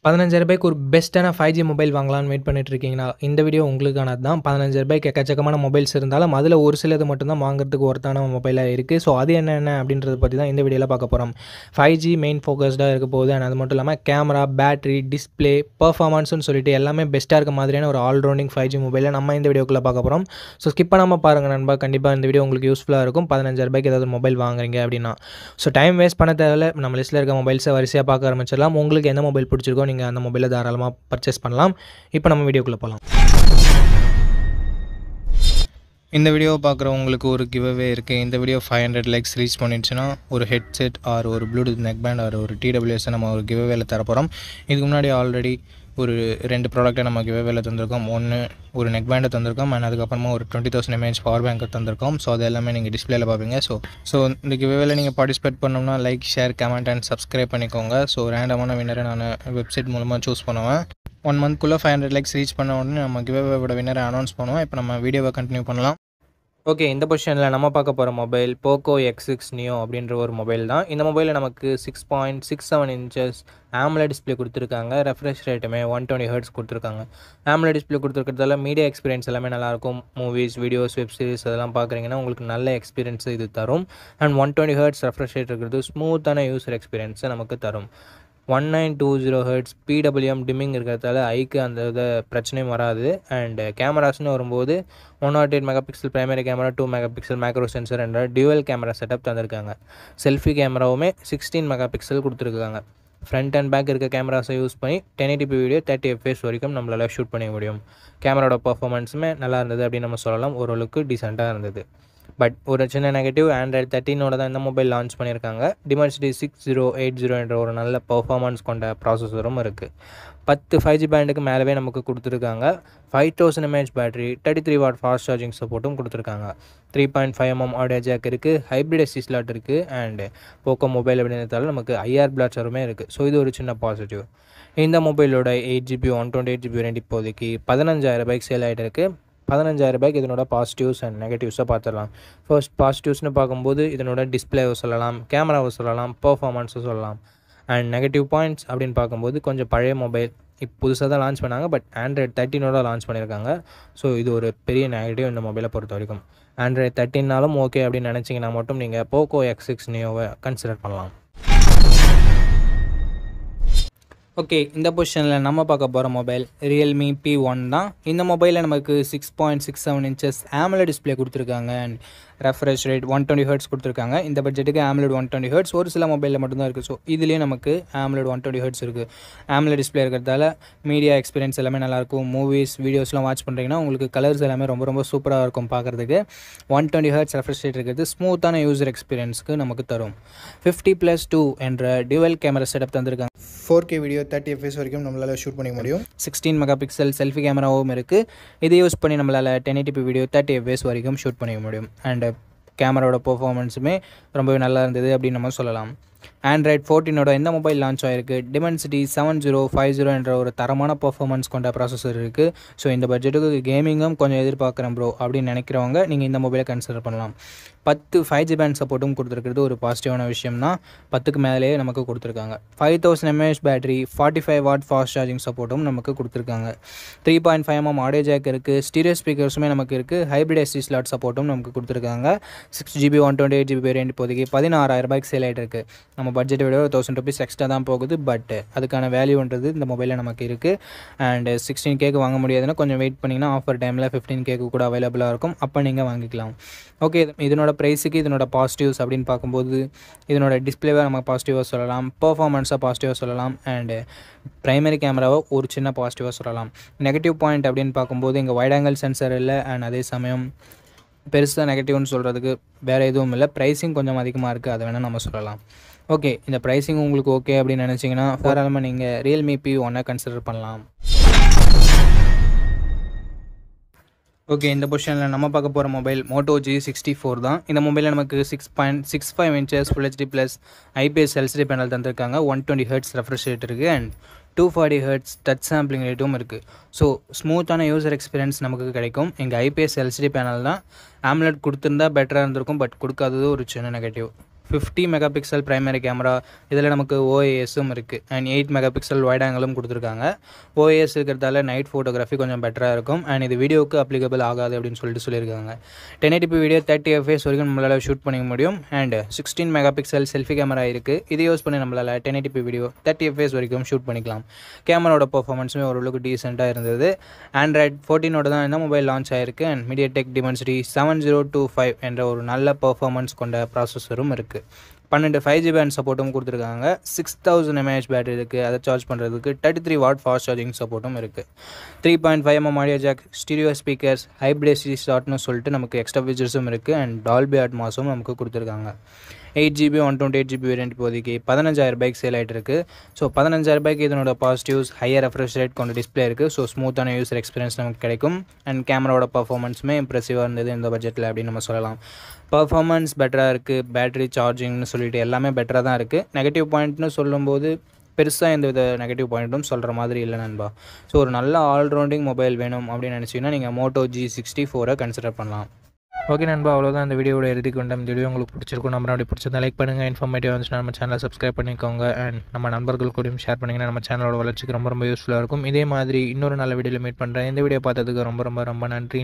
ரூ. 15,000க்கு ஒரு பெஸ்ட்டான 5G மொபைல் வாங்கலான்னு வெயிட் பண்ணிட்டு இருக்கீங்கன்னா, இந்த வீடியோ உங்களுக்கானது தான். ரூ. 15,000க்கு எக்கச்சக்கமான மொபைல்ஸ் இருந்தாலும், அதில ஒரு சிலது மட்டும் தான் வாங்குறதுக்கு ஒர்த்தான மொபைலா இருக்கு. ஸோ அது என்னென்ன அப்படின்றத பத்தி தான் இந்த வீடியோல பார்க்க போறோம். 5G மெயின் ஃபோக்கஸ்டா இருக்க போகுது. அண்ட் அது மட்டும் இல்லாம கேமரா, பேட்டரி, டிஸ்ப்ளே, பெர்ஃபார்மன்ஸ்னு சொல்லிட்டு எல்லாமே பெஸ்ட்டா இருக்க மாதிரியான ஒரு ஆல் ரவுண்டிங் 5G மொபைல நம்ம இந்த வீடியோக்குள்ள பார்க்க போறோம். ஸோ ஸ்கிப் பண்ணாம பாருங்க நண்பா. கண்டிப்பா இந்த வீடியோ உங்களுக்கு யூஸ்ஃபுல்லா இருக்கும். ரூ. 15,000க்கு ஏதாவது மொபைல் வாங்குறீங்க அப்படின்னா. ஸோ டைம் வேஸ்ட் பண்ண தேவையில்ல. நம்ம லிஸ்ட்ல இருக்க மொபைல்ஸை வரிசையா பார்க்க ஆரம்பிச்சிடலாம். உங்களுக்கு எந்த மொபைல் பிடிச்சிருக்கோ நீங்க அந்த மொபைலை தாராளமாக பர்ச்சேஸ் பண்ணலாம். இப்போ நம்ம வீடியோக்குள்ளே போகலாம். இந்த வீடியோவை பார்க்குறவங்களுக்கு ஒரு கிவ்அவே இருக்குது. இந்த வீடியோ 500 லைக்ஸ் ரீச் பண்ணிடுச்சுன்னா ஒரு ஹெட்செட் ஆர் ஒரு ப்ளூடூத் நெக் பேண்ட் ஆர் ஒரு TWS நம்ம ஒரு கிவ்அவேல தரப்போகிறோம். இதுக்கு முன்னாடி ஆல்ரெடி ஒரு 2 ப்ராடக்ட்டை நம்ம கிவ்அவேல தந்திருக்கோம். ஒன்று ஒரு நெக் பேண்டை தந்திருக்கோம் அண்ட் அதுக்கப்புறமா ஒரு 20,000 mAh பவர் பேங்க்கை தந்திருக்கோம். ஸோ அது எல்லாமே நீங்கள் டிஸ்பிளேல பார்ப்பீங்க. ஸோ இந்த கிவ்அவேல நீங்கள் பார்ட்டிசிபேட் பண்ணணும்னா like, share, comment and subscribe பண்ணிக்கோங்க. ஸோ ரேண்டமான வின்னரை நான் வெப்சைட் மூலமாக சூஸ் பண்ணுவேன். 1 மந்த்க்குள்ளே 500 லைக்ஸ் ரீச் பண்ண உடனே நம்ம கிவ்அவேவோட வின்னரை அனௌன்ஸ் பண்ணுவோம். இப்போ நம்ம வீடியோவை கண்டினியூ பண்ணலாம். ஓகே, இந்த பொசிஷனில் நம்ம பார்க்க போகிற மொபைல் போக்கோ X6 Neo அப்படின்ற ஒரு மொபைல் தான். இந்த மொபைலில் நமக்கு 6.67 இன்ச்சஸ் AMOLED டிஸ்பிளே கொடுத்துருக்காங்க. ரெஃப்ரெஷ் ரேட்டுமே 120 Hz கொடுத்துருக்காங்க. AMOLED டிஸ்பிளே கொடுத்துருக்கிறதால மீடியா எக்ஸ்பீரியன்ஸ் எல்லாமே நல்லாயிருக்கும். மூவிஸ், வீடியோஸ், வெப் சீரிஸ் அதெல்லாம் பார்க்குறீங்கன்னா உங்களுக்கு நல்ல எக்ஸ்பீரியன்ஸ் இது தரும். அண்ட் 120 Hz ரெஃப்ரெஷ் ரேட் இருக்கிறது ஸ்மூத்தான யூசர் எக்ஸ்பீரியன்ஸை நமக்கு தரும். 1920 Hz PWM டிம்மிங் இருக்கிறதால ஐக்கு அந்த பிரச்சனையும் வராது. அண்ட் கேமராஸ்னு வரும்போது 108 megapixel primary camera, 2 megapixel macro sensor என்ற டியூவல் கேமரா செட்டப் தந்திருக்காங்க. செல்ஃபி கேமராவுமே 16 மெகாபிக்சல் கொடுத்துருக்காங்க. ஃப்ரண்ட் அண்ட் பேக் இருக்க கேமராஸை யூஸ் பண்ணி 1080p வீடியோ 30 fps வரைக்கும் நம்மளால் ஷூட் பண்ண முடியும். கேமராவோட பர்ஃபார்மன்ஸுமே நல்லா இருந்தது அப்படின்னு நம்ம சொல்லலாம். ஓரளவுக்கு டீசெண்டாக இருந்தது. பட் ஒரு சின்ன நெகட்டிவ், Android 13ஓட தான் இந்த மொபைல் லான்ச் பண்ணியிருக்காங்க. Dimensity 6080 என்ற ஒரு நல்ல பர்ஃபார்மன்ஸ் கொண்ட ப்ராசஸரும் இருக்குது. 10 5G பேண்டுக்கு மேலவே நமக்கு கொடுத்துருக்காங்க. 5000 mAh battery, 33 watt fast charging சப்போர்ட்டும் கொடுத்துருக்காங்க. 3.5mm ஆடியோ ஜாக் இருக்குது, ஹைப்ரிட் SD ஸ்லாட் இருக்குது. அண்டு போக்கோ மொபைல் அப்படின்றதால நமக்கு IR பிளாட்சருமே இருக்குது. ஸோ இது ஒரு சின்ன பாசிட்டிவ். இந்த மொபைலோட 8GB 128GB வேரியண்ட் இப்போதைக்கு 15,000 சேல் ஆகிட்டு இருக்குது. 15,000 இதனோட பாசிட்டிவ்ஸ் அண்ட் நெகட்டிவ்ஸை பார்த்துடலாம். ஃபர்ஸ்ட் பாசிட்டிவ்ஸ்னு பார்க்கும்போது இதனோட டிஸ்பிளேவை சொல்லலாம், கேமராவை சொல்லலாம், பர்ஃபார்மன்ஸை சொல்லலாம். அண்ட் நெகட்டிவ் பாயிண்ட்ஸ் அப்படின்னு பார்க்கும்போது கொஞ்சம் பழைய மொபைல், இப்போ புதுசாக தான் லான்ச் பண்ணாங்க. பட் Android 13ஓட லான்ச் பண்ணியிருக்காங்க. ஸோ இது ஒரு பெரிய நெகட்டிவ் இந்த மொபைலை பொறுத்த வரைக்கும். Android 13நாலும் ஓகே அப்படின்னு நினச்சிங்கன்னா மட்டும் நீங்கள் போக்கோ X6 Neoவை கன்சிடர் பண்ணலாம். ஓகே, இந்த பொசிஷனில் நம்ம பார்க்க போகிற மொபைல் Realme P1 தான். இந்த மொபைலில் நமக்கு 6.67 இன்ச்சஸ் AMOLED டிஸ்பிளே கொடுத்துருக்காங்க. அண்ட் ரெஃப்ரெஷ் ரேட் 120 Hz கொடுத்துருக்காங்க. இந்த பட்ஜெட்டுக்கு AMOLED 120 Hz ஒரு சில மொபைலில் மட்டும்தான் இருக்குது. ஸோ இதுலேயே நமக்கு AMOLED 120 Hz இருக்குது. AMOLED டிஸ்பிளே இருக்கிறதால மீடியா எக்ஸ்பீரியன்ஸ் எல்லாமே நல்லாயிருக்கும். மூவிஸ், வீடியோஸ்லாம் வாட்ச் பண்ணுறீங்கன்னா உங்களுக்கு கலர்ஸ் எல்லாமே ரொம்ப ரொம்ப சூப்பராக இருக்கும் பார்க்குறதுக்கு. 120 Hz ரெஃப்ரெஷ் ரேட் இருக்கிறது ஸ்மூத்தான யூசர் எக்ஸ்பீரியன்ஸ்க்கு நமக்கு தரும். 50+2 என்ற டியூவல் கேமரா செட்டப் தந்திருக்காங்க. 4K வீடியோ 30 fps வரைக்கும் நம்மளால் ஷூட் பண்ணிக்க முடியும். 16 மெகாபிக்சல் செல்ஃபி கேமராவும் இருக்குது. இதை யூஸ் பண்ணி நம்மளால் 1080p வீடியோ 30 fps வரைக்கும் ஷூட் பண்ணிக்க முடியும். அண்ட் கேமராவோட பர்ஃபார்மன்ஸுமே ரொம்பவே நல்லா இருந்தது அப்படின்னு நம்ம சொல்லலாம். Android 14ஓட இந்த மொபைல் லான்ச் ஆகிருக்கு. Dimensity 7050 என்ற ஒரு தரமான பர்ஃபார்மன்ஸ் கொண்ட ப்ராசஸர் இருக்குது. ஸோ இந்த பட்ஜெட்டுக்கு கேமிங்கும் கொஞ்சம் எதிர்பார்க்குறேன் ப்ரோ அப்படின்னு நினைக்கிறவங்க நீங்கள் இந்த மொபைலை கன்சிடர் பண்ணலாம். 10 5G பேண்ட் சப்போர்ட்டும் கொடுத்துருக்கிறது ஒரு பாசிட்டிவான விஷயம் தான். 10க்கு மேலேயே நமக்கு கொடுத்துருக்காங்க. 5000 mAh battery, 45 watt fast charging சப்போர்ட்டும் நமக்கு கொடுத்துருக்காங்க. 3.5mm ஆடியோ ஜாக் இருக்குது. ஸ்டீரியோ ஸ்பீக்கர்ஸுமே நமக்கு இருக்குது. ஹைப்ரிட் SD ஸ்லாட் சப்போர்ட்டும் நமக்கு கொடுத்துருக்காங்க. 6GB 128GB வேரியண்ட் இப்போதைக்கு 16,000 சேல் ஆகிட்டு இருக்குது. நம்ம பட்ஜெட்டை விட 1000 rupees எக்ஸ்ட்ரா தான் போகுது. பட் அதுக்கான வேல்யூன்றது இந்த மொபைலில் நமக்கு இருக்குது. அண்ட் 16Kக்கு வாங்க முடியாதுன்னா கொஞ்சம் வெயிட் பண்ணிங்கன்னா ஆஃபர் டைமில் 15Kக்கு கூட அவைலபிளாக இருக்கும். அப்போ நீங்கள் வாங்கிக்கலாம். ஓகே, இதனோட ப்ரைஸுக்கு இதனோட பாசிட்டிவ்ஸ் அப்படின்னு பார்க்கும்போது இதனோட டிஸ்பிளேவை நம்ம பாசிட்டிவாக சொல்லலாம், பர்ஃபார்மன்ஸாக பாசிட்டிவாக சொல்லலாம். அண்டு ப்ரைமரி கேமராவை ஒரு சின்ன பாசிட்டிவாக சொல்லலாம். நெகட்டிவ் பாயிண்ட் அப்படின்னு பார்க்கும்போது இங்கே வைட் ஆங்கிள் சென்சர் இல்லை. அண்ட் அதே சமயம் பெருசாக நெகட்டிவ்னு சொல்கிறதுக்கு வேறு எதுவும் இல்லை. ப்ரைஸிங் கொஞ்சம் அதிகமாக இருக்குது, அதை வேணால் நம்ம சொல்லலாம். ஓகே, இந்த ப்ரைஸிங் உங்களுக்கு ஓகே அப்படின்னு நினச்சிங்கன்னா தாராளமாக நீங்கள் Realme P1 கன்சிடர் பண்ணலாம். ஓகே, இந்த பொசிஷனில் நம்ம பார்க்க போகிற மொபைல் Moto G64 தான். இந்த மொபைலில் நமக்கு 6.65 inches Full HD plus IPS LCD panel தந்திருக்காங்க. 120 Hz ரெஃப்ரெஷ் ரேட் இருக்குது. அண்ட் 240 Hz டச் சாம்பிளிங் ரேட்டும் இருக்குது. ஸோ ஸ்மூத்தான யூசர் எக்ஸ்பீரியன்ஸ் நமக்கு கிடைக்கும். எங்கள் IPS LCD பேனல் தான். AMOLED கொடுத்துருந்தா பெட்டராக இருந்திருக்கும். பட் கொடுக்காதது ஒரு சின்ன negative. 50 mega pixel primary camera, இதில் நமக்கு ஓஏஎஸும் இருக்குது அண்ட் 8 மெகா பிக்சல் வைட் ஆங்கிளும் கொடுத்துருக்காங்க. ஓஏஎஸ் இருக்கிறதால நைட் ஃபோட்டோகிராஃபி கொஞ்சம் பெட்டராக இருக்கும் அண்ட் இது வீடியோவுக்கு அப்ளிகபிள் ஆகாது அப்படின்னு சொல்லியிருக்காங்க. 1080p வீடியோ 30 fps வரைக்கும் நம்மளால் ஷூட் பண்ணிக்க முடியும் and 16 mega pixel selfie camera இருக்குது. இதை யூஸ் பண்ணி நம்மளால் 1080p வீடியோ 30 fps வரைக்கும் ஷூட் பண்ணிக்கலாம். கேமராவோட பர்ஃபார்மன்ஸுமே ஓரளவுக்கு டீசெண்டாக இருந்தது. ஆண்ட்ராய்ட் 14 தான் இந்த மொபைல் லான்ச் ஆகிருக்கு அண்ட் MediaTek Dimensity 7025 என்ற ஒரு நல்ல பர்ஃபார்மன்ஸ் கொண்ட ப்ராசஸரும் இருக்குது. 12 5G பேண்ட் சப்போர்ட்டும் கொடுத்துருக்காங்க. 6000 mAh பேட்டரி இருக்குது. அதை சார்ஜ் பண்ணுறதுக்கு 33 வாட் ஃபாஸ்ட் சார்ஜிங் சப்போர்ட்டும் இருக்குது. 3.5mm audio jack, stereo speakers, hybrid ஷாட்னு சொல்லிட்டு நமக்கு எக்ஸ்ட்ரா ஃபீச்சர்ஸும் இருக்குது அண்ட் டால்பி அட்மாஸும் நமக்கு கொடுத்துருக்காங்க. 8GB 128GB வேரியன்ட் இப்போதைக்கு 15000 ரூபாய்க்கு சேல் ஆகிட்டு இருக்குது. ஸோ 15000 ரூபாய்க்கு இதனோட பாசிட்டிவ்ஸ் ஹையர் ரெஃப்ரெஷ் ரேட் கொண்ட டிஸ்பிளே இருக்குது. ஸோ ஸ்மூத்தான யூசர் எக்ஸ்பீரியன்ஸ் நமக்கு கிடைக்கும் அண்ட் கேமராவோட பர்ஃபார்மன்ஸுமே இம்ப்ரெசிவாக இருந்தது இந்த பட்ஜெட்டில் அப்படின்னு நம்ம சொல்லலாம். பர்ஃபார்மன்ஸ் பெட்டராக இருக்குது, பேட்டரி சார்ஜிங்னு சொல்லிட்டு எல்லாமே பெட்டராக தான் இருக்குது. நெகட்டிவ் பாயிண்ட்னு சொல்லும்போது பெருசாக எந்த வித நெகட்டிவ் பாயிண்ட்டும் சொல்கிற மாதிரி இல்லை நண்பா. ஸோ ஒரு நல்ல ஆல்ரவுண்டிங் மொபைல் வேணும் அப்படின்னு நினச்சிங்கன்னா நீங்கள் Moto G64 கன்சிடர் பண்ணலாம். ஓகே நண்பா, அவ்வளோதான் இந்த வீடியோட இறுதிக்கு கொண்ட இந்த வீடியோ உங்களுக்கு பிடிச்சிருக்கும். நம்ம அப்படி பிடிச்சதை லைக் பண்ணுங்கள். இன்ஃபர்மேட்டிவ் வந்துச்சுன்னா நம்ம சேனலை சப்ஸ்கிரைப் பண்ணிக்கோங்க அண்ட் நம்ம நண்பர்கள் கூடயும் ஷேர் பண்ணிங்கன்னா நம்ம சேனலோட வளர்ச்சிக்கு ரொம்ப யூஸ்ஃபுல்லாக இருக்கும். இதே மாதிரி இன்னொரு நல்ல வீடியோவில் மீட் பண்ணுறேன். இந்த வீடியோ பார்த்ததுக்கு ரொம்ப நன்றி.